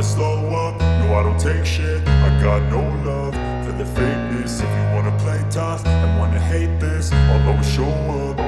slow up, no I don't take shit. I got no love for the fakeness. If you wanna play tough and wanna hate this, I'll always show up.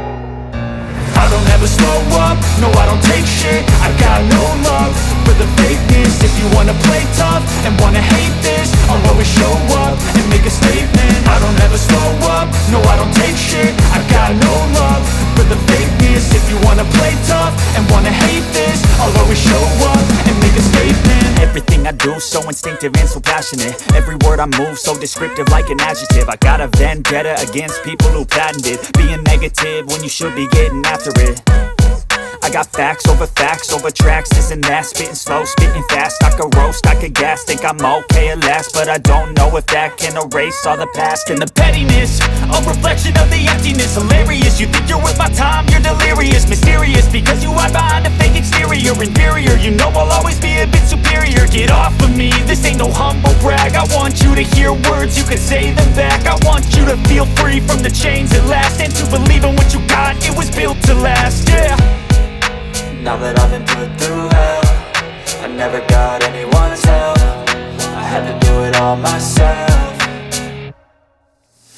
I don't ever slow up, no I don't take shit. I got no love for the fakeness. If you wanna play tough and wanna hate this, I'll always show up and make a statement. I don't ever slow up, no I don't take shit. I got no love for the fakeness. If you wanna play tough and wanna hate this, I'll always show up and make a statement. Everything I do so instinctive and so passionate. Every word I move so descriptive like an adjective. I got a vendetta against people who patented being negative when you should be getting after it. I got facts over tracks, this and that. Spitting slow, spitting fast, I could roast, I could gas. Think I'm okay at last, but I don't know if that can erase all the past. And the pettiness, a reflection of the emptiness. Hilarious, you think you're worth my time, you're delirious. Mysterious, because you hide behind a fake exterior. Inferior, you know I'll always be a bit superior. Get off of me, this ain't no humble brag. I want you to hear words, you can say them back. I want you to feel free from the chains at last, and to believe in what you got, it was built to last, yeah. Now that I've been put through hell, I never got anyone's help. I had to do it all myself.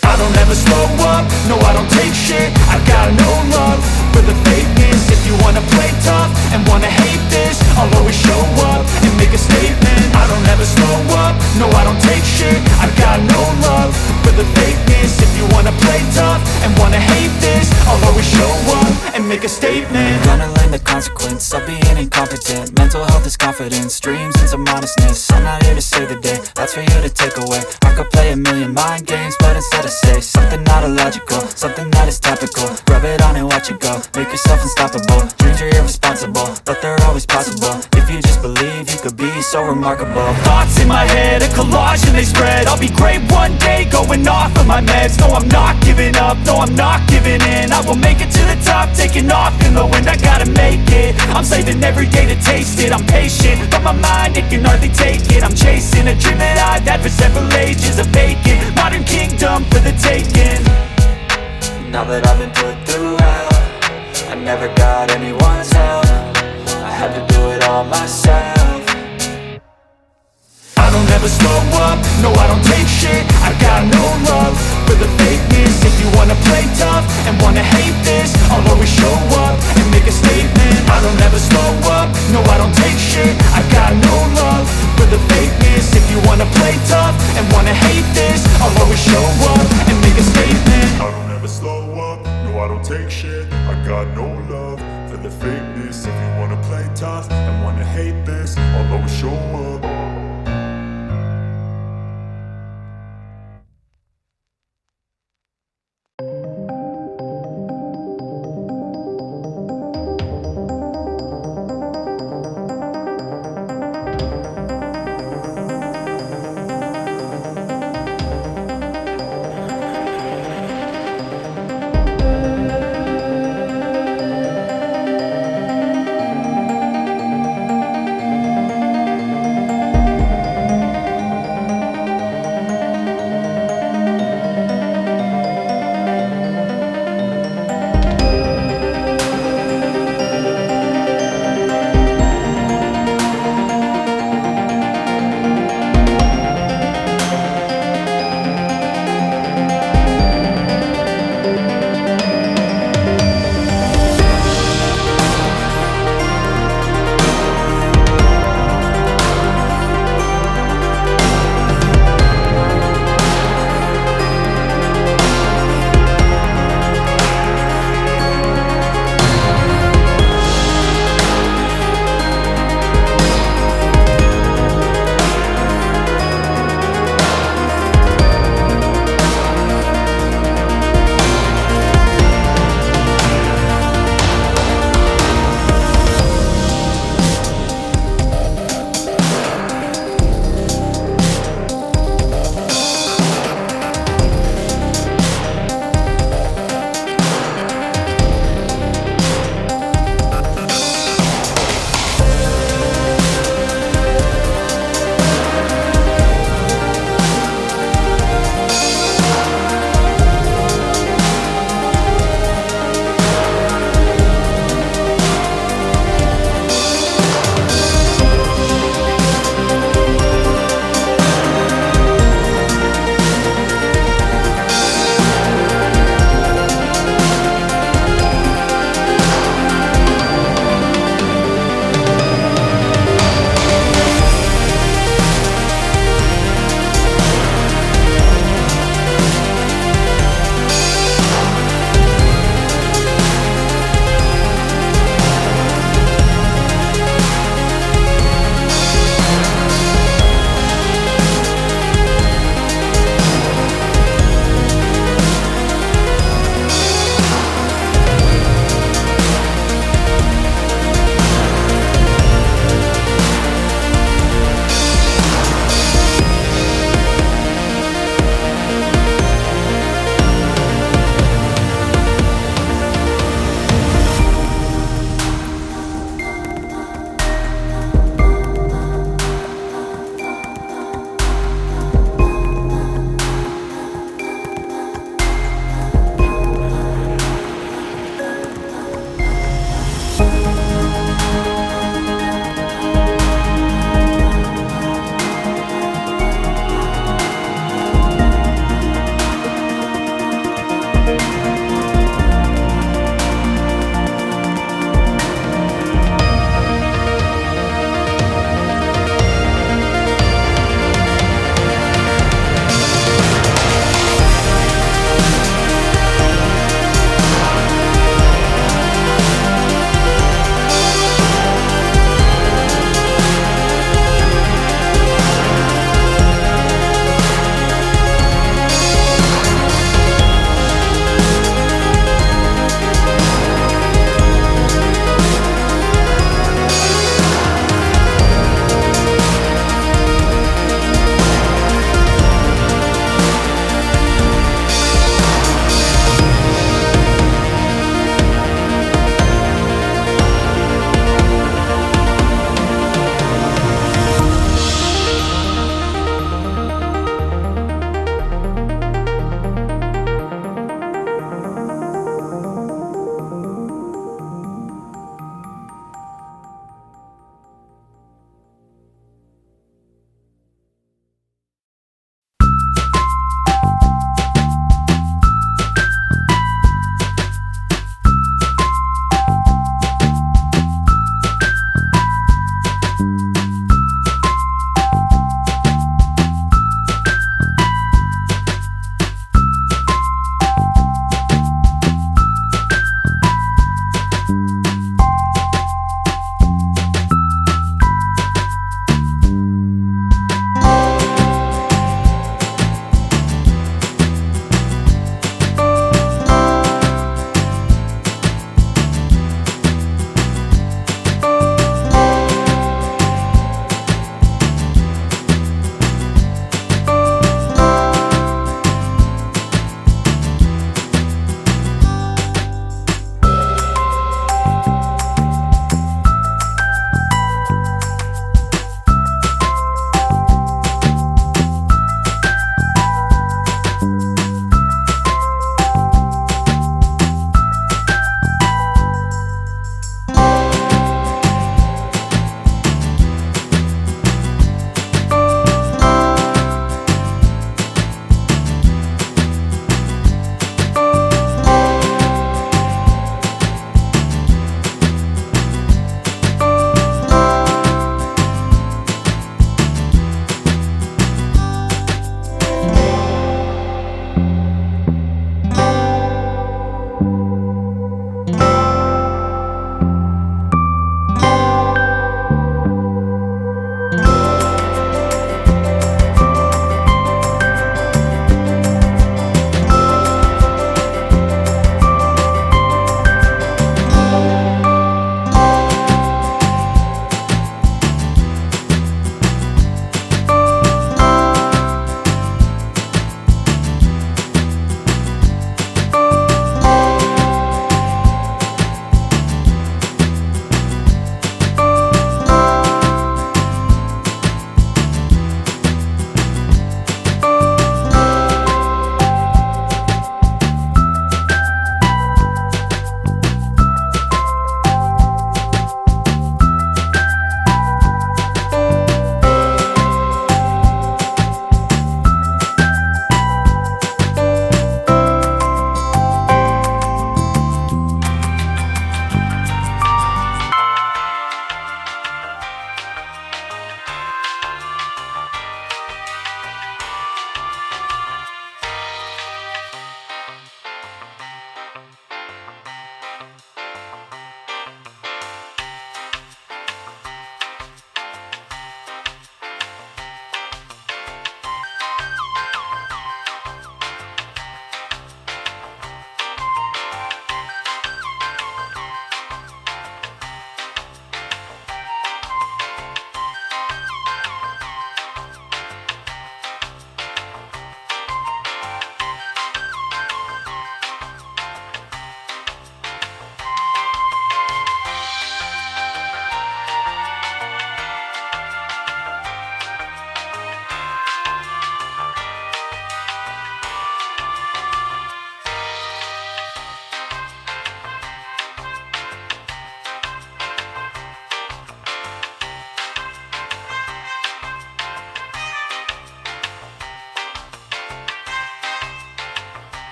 I don't ever slow up, no I don't take shit. I got no love for the fakeness. If you wanna play tough and wanna hate this, I'll always show up and make a statement. I don't ever slow up, no I don't take shit. I got no love for the fakeness. If you wanna play tough and wanna hate this, I'll always show up and make a statement. Gonna learn the consequence of being incompetent. Mental health is confidence, dreams and some honestness. I'm not here to save the day, that's for you to take away. I could play a million mind games, but instead I say something not illogical, something that is topical. Rub it on and watch it go, make yourself unstoppable. Dreams are irresponsible, but they're always possible. If you just believe, you could be so remarkable. Thoughts in my head, a collage and they spread. I'll be great one day, going off of my meds. No, I'm not giving up, no, I'm not giving in. I will make it to the top, taking off in the wind. I gotta make it, I'm saving every day to taste it. I'm patient, but my mind, it can hardly take it. I'm chasing a dream that I've had for several ages. A vacant, modern kingdom for the taking. Now that I've been put through hell, I never got anyone's help. I had to do it all myself. I don't ever slow up, no I don't take shit. I got no love for the fakeness. If you wanna play tough and wanna hate this, I'll always show up and make a statement. I don't ever slow up, no I don't take shit. I got no love for the fakeness. If you wanna play tough and wanna hate this, I'll always show up and make a statement. I don't ever slow up, no I don't take shit. I got no love for the fakeness. If you wanna play tough and wanna hate this, I'll always show up.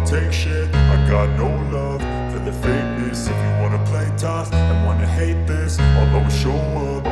take shit. I got no love for the fakeness. If you wanna play tough and wanna hate this, I'll always show up.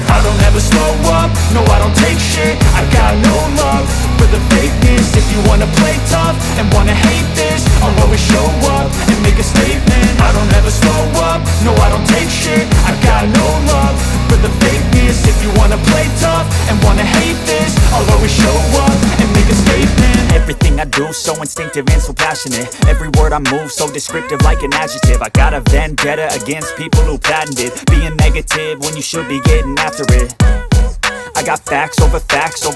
I don't ever slow up, no I don't take shit. I got no love for the fakeness. If you wanna play tough and wanna hate this, I'll always show up and make a statement. I don't ever slow up, no I don't take shit. I got no love for the fakeness. If you wanna play tough and wanna hate this, I'll always show up and make a statement. Everything I do so instinctive and so passionate. Every word I move so descriptive like an adjective. I got a vendetta against people who patented being negative when you should be getting after it. I got facts over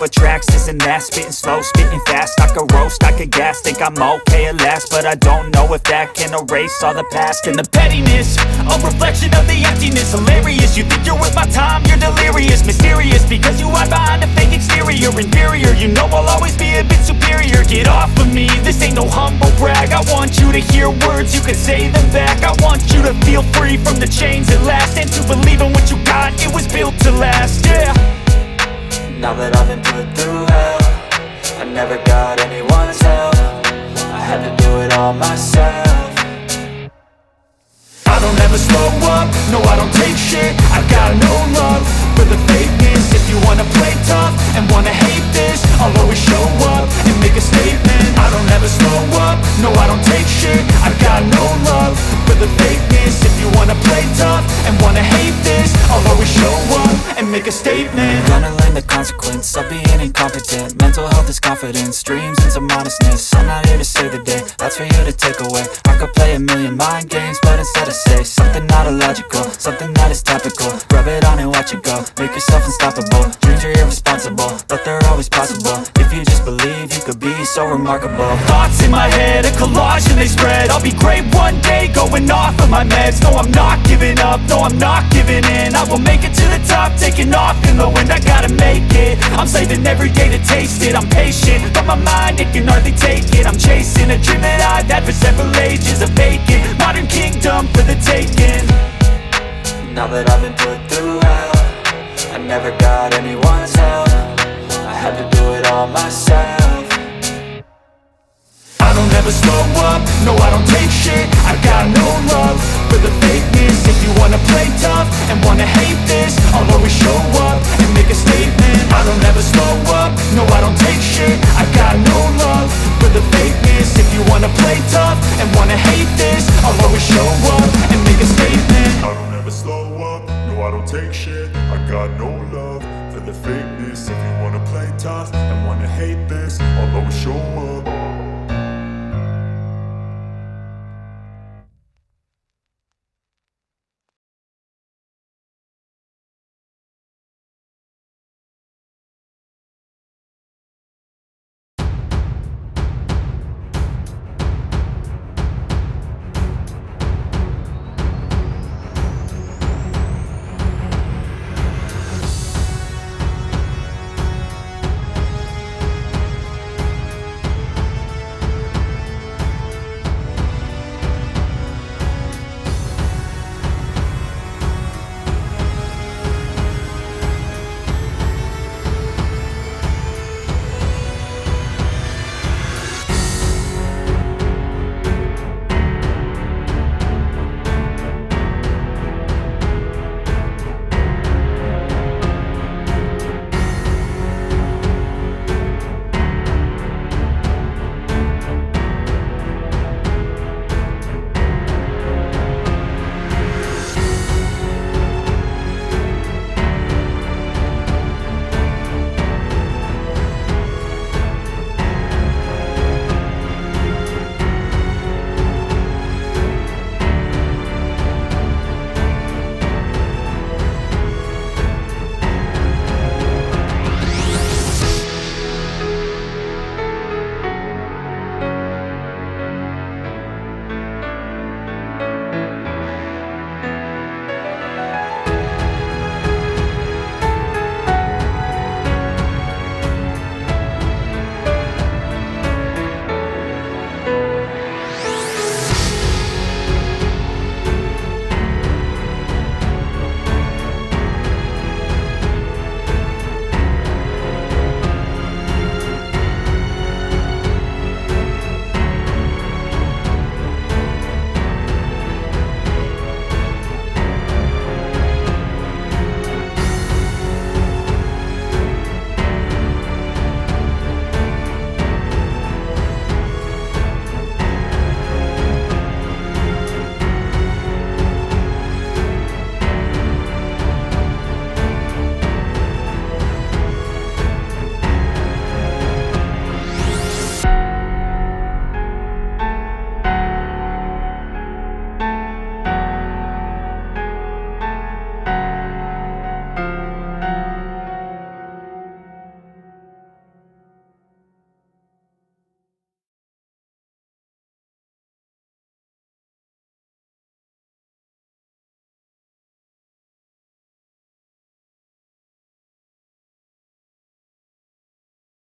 tracks, this and that. Spitting slow, spitting fast. I could roast, I could gas. Think I'm okay at last, but I don't know if that can erase all the past. And the pettiness, a reflection of the emptiness. Hilarious, you think you're worth my time, you're delirious. Mysterious, because you hide behind a fake exterior. Inferior, you know I'll always be a bit superior. Get off of me, this ain't no humble brag. I want you to hear words, you can say them back. I want you to feel free from the chains at last, and to believe in what you got, it was built to last, yeah. Now that I've been put through hell, I never got anyone's help. I had to do it all myself. I don't ever slow up, no I don't take shit. I got no love for the fakeness. If you wanna play tough and wanna hate this, I'll always show up and make a statement. I don't ever slow up, no I don't take shit. I got no love for the fakeness. If you wanna play tough and wanna hate this, I'll always show up and make a statement. Gonna learn the consequence of being incompetent. Mental health is confidence, dreams and some honestness. I'm not here to save the day, that's for you to take away. I could play a million mind games, but instead I say something not illogical, something that is topical. Rub it on and watch it go, make yourself unstoppable. Dreams are irresponsible, but they're always possible. If you just believe, you could be so remarkable. Thoughts in my head, a collage and they spread. I'll be great one day, going off of my meds. No, I'm not giving up, no, I'm not giving in. I will make it to the top, taking off in the wind. I gotta make it, I'm saving every day to taste it. I'm patient, but my mind, it can hardly take it. I'm chasing a dream that I've had for several ages. A vacant, modern kingdom for the taking. Now that I've been put through hell, I never got anyone's help. I had to do it all myself. I don't ever slow up, no I don't take shit. I got no love for the fakeness. If you wanna play tough and wanna hate this, I'll always show up and make a statement. I don't ever slow up, no I don't take shit. I got no love for the fakeness. If you wanna play tough and wanna hate this, I'll always show up and make a statement. I don't ever slow up, no I don't take shit. I got no love for the fakeness. If you wanna play tough and wanna hate this, I'll always show up.